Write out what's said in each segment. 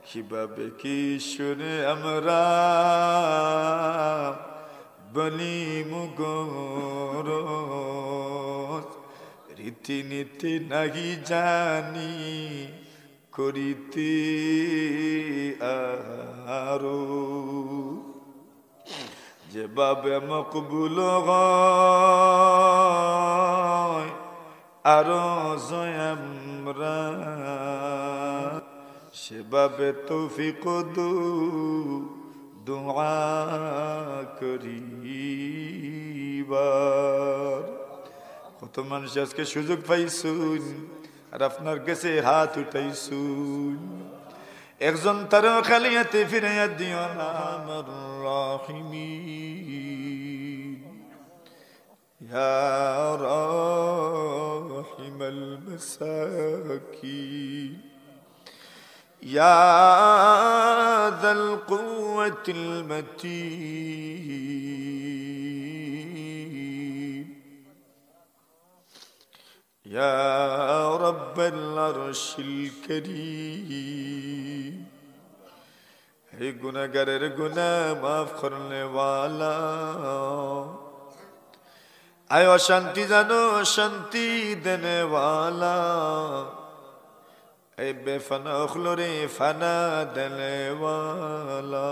কিভাবে কি শুনে আমরা বলি মুগর রীতিনীতি নাহি জানি করিতে আরো যেভাবে মকবুল হয় আরো জয়ামরা সেভাবে তৌফিক দুআ করিবার। কত মানুষ আজকে সুযোগ পাইছুন আর আপনার কাছে হাত উঠাইছুন, একজন তারও খালি হাতে ফিরাইয়া দিও না আমার রাহিমিন ইয়া রাহিমাল মাসাকিন ইয়া যাল কুওয়াতিল মাতিন ইয়া রাব্বাল আরশিল কারীম। হে গুনাহগারের গুনাহ মাফ করনে ওয়ালা, আয় অশান্তি জানো শান্তি দেনে ওয়ালা, এ বেফানা অখলোরে ফানা দেনে ওয়ালা,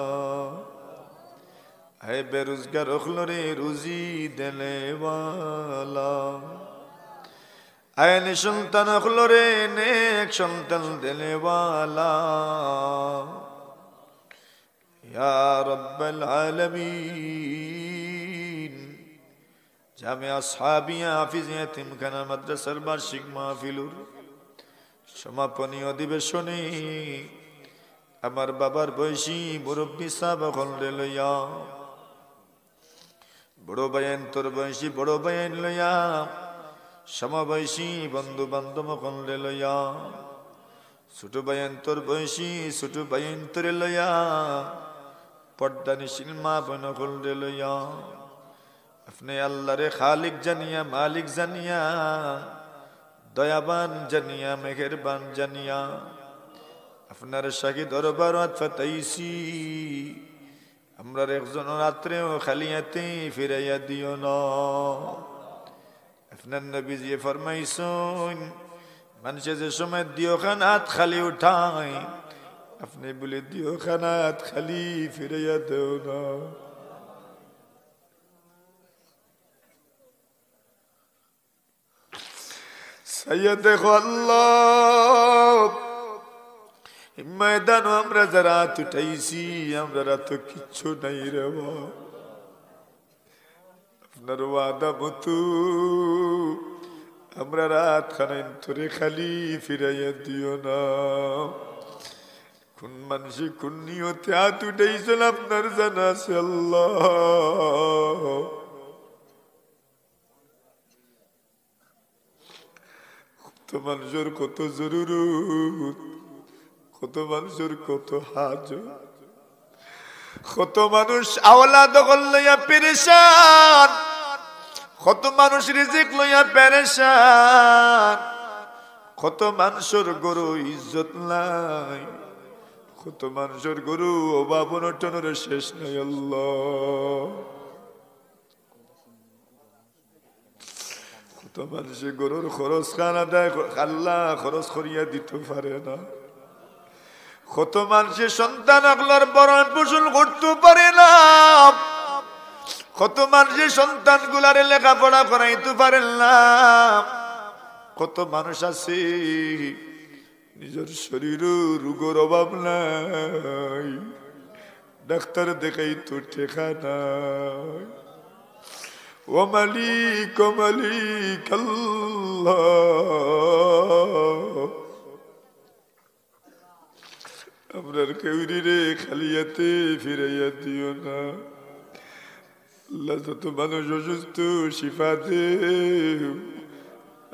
হে বেরোজগার অখলোরে রুজি দেনে ওয়ালা, আয় নিঃসন্তান অখলোরে নেক সন্তান দেনে ওয়ালা, ইয়া রাব্বাল আলামিন। জামিয়া আসহাবিয়া হাফিজিয়া তিমখানা মাদ্রাসার বার্ষিক মাহফিলুর সমাপনী অধিবেশনে আমার বাবার বয়সী মুরব্বী সাহেব হলরে লইয়া, বড় ভাইয়ের তোর বয়সী বড় ভাইয়ের লইয়া, সমবয়সী বন্ধু বান্ধব হলরে লইয়া, ছোট ভাইয়ের তোর বয়সী ছোট ভাইয়ের তোরে লইয়া, পর্দানিশীল মা বোন হলরে লইয়া, আপনি আল্লাহরে খালিক জানিয়া মালিক জানিয়া দয়াবান জানিয়া মেহেরবান জানিয়া আপনার শাহী দরবারত ফাতাইছি, আমরার একজন রাত্রেও খালিয়াতে ফিরাইয়া দিও না। আপনার নবীজি ফরমাইছেন মানুষে যে সময় দিও খানাত খালি উঠায়, আপনি বলে দিও খানাত খালি ফিরাইয়া দেও না। সাইয়্যিদে আল্লাহ ময়দান আমরা যারা উঠাইছি আমরা তো কিচ্ছু নাই রে বাবা, আপনার ওয়াদা মতো আমরা রাত খানাইন তোরে খালি ফিরাইয়া দিও না। কোন মানুষে কোন নিয়তে হাত উঠাইছেন আপনার জানা আছে আল্লাহ। কত মানুষের কত জরুরত, কত মানুষের কত হাজত, কত মানুষ আওলাদ লইয়া পেরেশান, কত মানুষ রিজিক লইয়া পেরেশান, কত মানুষের গরু ইজ্জত নাই, কত মানুষের গরু অভাব অনটনের শেষ নাই আল্লাহ। কত মানুষের গরুর খরচ খানা দেয় আল্লাহ খরচ করিয়া দিতে পারে না, কত মানুষের সন্তান আগলার বরণ পোষণ করতে পারে না, কত মানুষের সন্তান গুলারে লেখাপড়া করাইতে পারেন না, কত মানুষ আছে নিজের শরীরে রোগের অভাব নাই, ডাক্তার দেখাই তো টেকা নাই। ও মালিক আল্লাহ, আমরার কেউরি রে খালিয়াতে ফিরাইয়া দিও না আল্লাহ। যত মানুষ অসুস্থ শিফা দে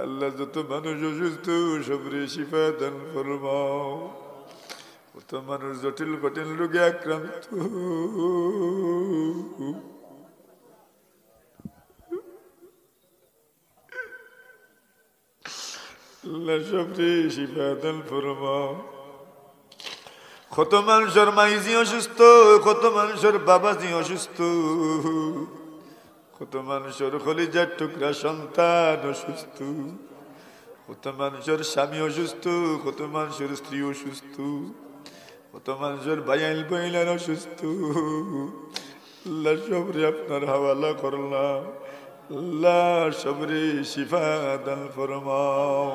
আল্লাহ, যত মানুষ অসুস্থ সবরে শিফা দান ফরমাও। কত মানুষ জটিল কঠিন রোগে আক্রান্ত, আল্লাহ সবরে শিফা দান ফরমাও। কত মানুষের মাইজি অসুস্থ, কত মানুষের বাবাজি অসুস্থ, কত মানুষের কলিজার টুকরা সন্তান অসুস্থ, কত মানুষের স্বামী অসুস্থ, কত মানুষের স্ত্রী অসুস্থ, কত মানুষের বাইল বইলার অসুস্থ। আল্লাহ সবরে আপনার হাওয়ালা করলাম, আল্লাহ সবরে শিফা দান ফরমাও।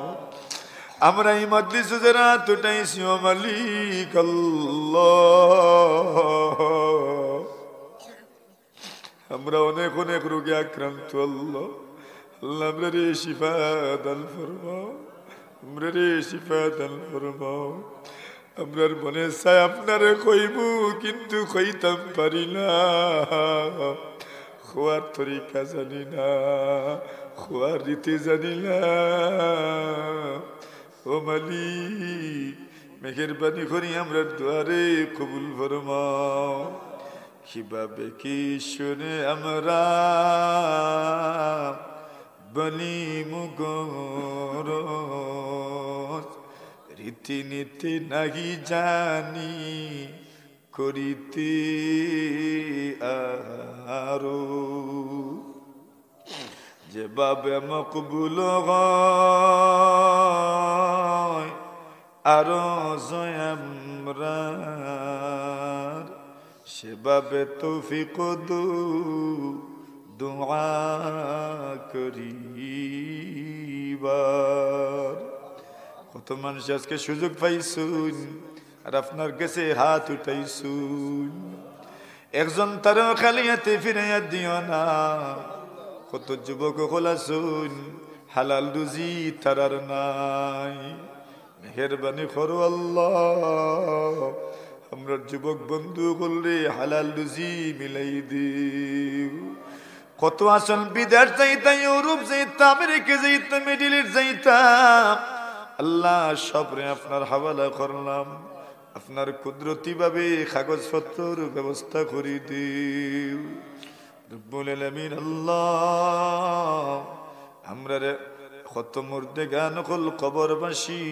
আমরা এই মজলিস যারা তুটাইছি ও মালিক আল্লাহ, আমরা অনেক অনেক রোগে আক্রান্ত আল্লাহ, আল্লাহ আমরা রে শিফা দান ফরমাও, আমরা রে শিফা দান ফরমাও। আমরার মনে চাই আপনারে কইবু কিন্তু কইতাম পারি না, খোয়ার তরিকা জানি না, খোয়ার রীতি জানি না। ও মালিক মেহেরবানি করি আমরা দুয়ারে কবুল ফরমাও। কিভাবে কি শুনে আমরা বলি মুগর, রীতিনীতি নাহি জানি করিতে আরো, যেভাবে মকবুল হয় আরো জয়ামরা, সেভাবে তৌফিক দু দুআ করিবার। কত মানুষ আজকে সুযোগ পাইছুন আর আপনার কাছে হাত উঠাইছুন, একজন তার খালি হাতে ফিরাইয়া দিও না। কত যুবক খোলাছুন হালাল রুজি তারার নাই, মেহেরবানি করো আল্লাহ, আমরা যুবক বন্ধু করলে হালাল রুজি মিলাই দিও। কত আসল বিদেশ যাইতাম, ইউরোপ যাইতাম, আমেরিকা যাইতাম, মিডিল ইস্ট যাইতাম, আল্লাহ সবরে আপনার হাওয়ালা করলাম, আপনার কুদরতি ভাবে কাগজপত্র ব্যবস্থা করে দিও রব্বুল আলামিন। আল্লাহ আমরা কত মুর্দে গান কল কবরবাসী,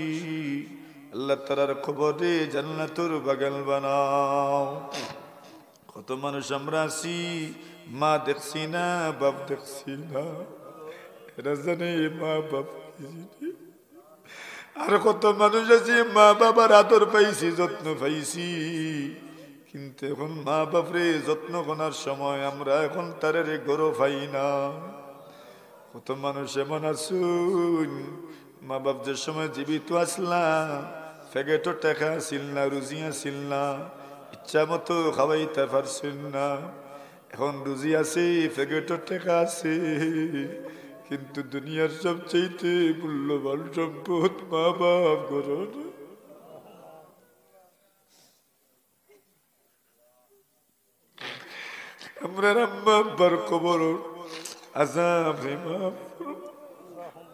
আল্লাহ তারার কবরে জান্নাতুর বাগান বানাও। কত মানুষ আমরা আছি মা দেখছি না, বাপ দেখছি না, এরা জানে মা বাপ। আর কত মানুষ আছে মা বাবার আদর পাইছি, যত্ন পাইছি, কিন্তু এখন মা বাপরে যত্ন করার সময় আমরা এখন তার গরো পাই না। কত মানুষ এমন আসুন মা বাপ যে সময় জীবিত আসলাম ফেগেটো টাকা আসিল না, রুজি আসিল না, ইচ্ছা মতো খাওয়াইতে পারছেন না। এখন রুজি আছে, ফেগেটো টাকা আছে, কিন্তু দুনিয়ার সবচেয়ে মূল্যবান সম্পদ মা বাপ গরো। আমরা আম্মা আব্বার কবর আযাব মাফ,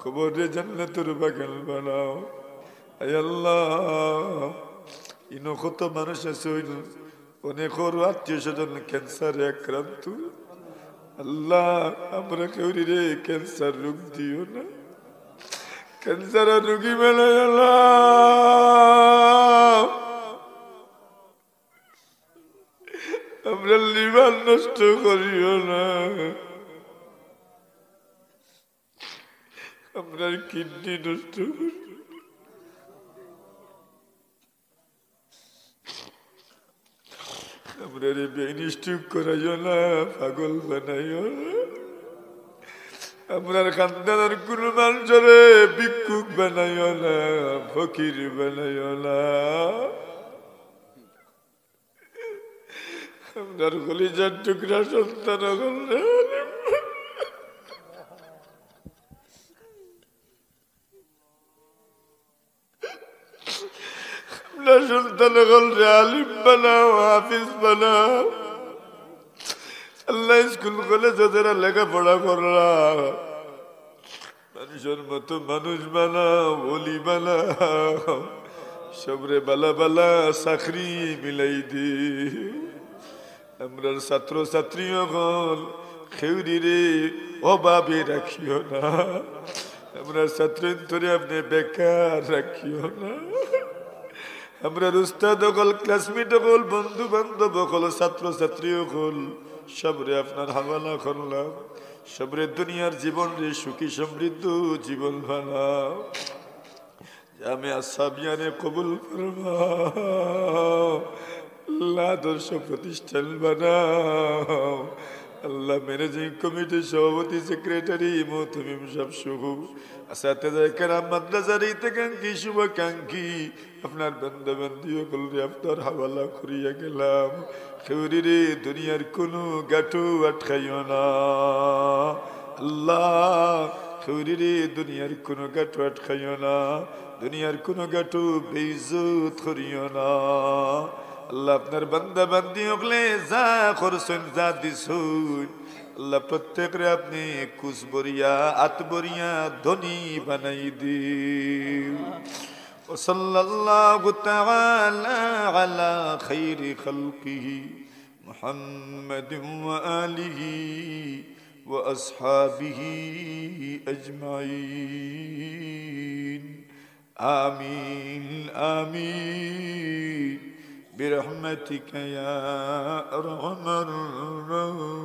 কবরে জান্নাতের বাগান বানাও। আয় আল্লাহ ইনো কত মানুষ আছে অনেক আত্মীয় স্বজন ক্যান্সারে আক্রান্ত, আল্লাহ আমরা কেউ রে ক্যান্সার রোগ দিও না, ক্যান্সার রোগী বেলায় আল্লাহ আমরা লিভার নষ্ট করিও না, আমরা কিডনি নষ্ট করি, আমরা ব্রেন স্ট্রোক করাইও না, পাগল বানাইও না, আমরা খানদানের কোন মানুষরে ভিক্ষুক বানাইও না, ফকির বানাইও না। আপনার কলিজার টুকরা সন্তান আপনার সন্তান আলিম বানাও, হাফিজ বানাও, আল্লাহ স্কুল কলেজ যারা লেখাপড়া করলাম মানুষের মতো মানুষ বানাও, ওলি বানাও, সবরে বালা বালা চাকরি মিলাই দি। আমরা ছাত্র ছাত্রী হল খেউরি রে অভাবে রাখিও না, আমরা ছাত্র ধরে আপনি বেকার রাখিও না, আমরা উস্তাদ হল, ক্লাসমেট হল, বন্ধু বান্ধব হল, ছাত্র ছাত্রী হল, সবরে আপনার হাওয়ালা করলাম। সবরে দুনিয়ার জীবন রে সুখী সমৃদ্ধ জীবন বানাও। আমি আসাবিয়ানে কবুল ফরমাও। আল্লাহ আদর্শ প্রতিষ্ঠান বানাও। আল্লাহ ম্যানেজিং কমিটি সভাপতি সেক্রেটারি মোহতমিম সাহেব সহ আসাতেজায়ে কেরাম মাদ্রাসার হিতাকাঙ্ক্ষী শুভাকাঙ্ক্ষী আপনার বান্দা বান্দি সকলকে আপনার হাওয়ালা করিয়া গেলাম। খেউরি রে দুনিয়ার কোনো গাঁঠু আটকাইও না আল্লাহ। খেউরি রে দুনিয়ার কোনো গাঁঠু আটকাইও না, দুনিয়ার কোনো গাঁঠু বেইজ্জত করিও না আল্লাহ। আপনার বান্দা বান্দি হকলে যা করছেন যা দিছুন আল্লাহ প্রত্যেকরে আপনি কুসবরিয়া আতবরিয়া ধনী বানাই দিন। ওয়াসাল্লাল্লাহু তাআলা আলা খাইরি খালকিহি মুহাম্মাদিন ওয়া আলিহি ওয়া আসহাবিহি আজমাইন। আমিন আমিন برحمتك يا أرحم الراحمين.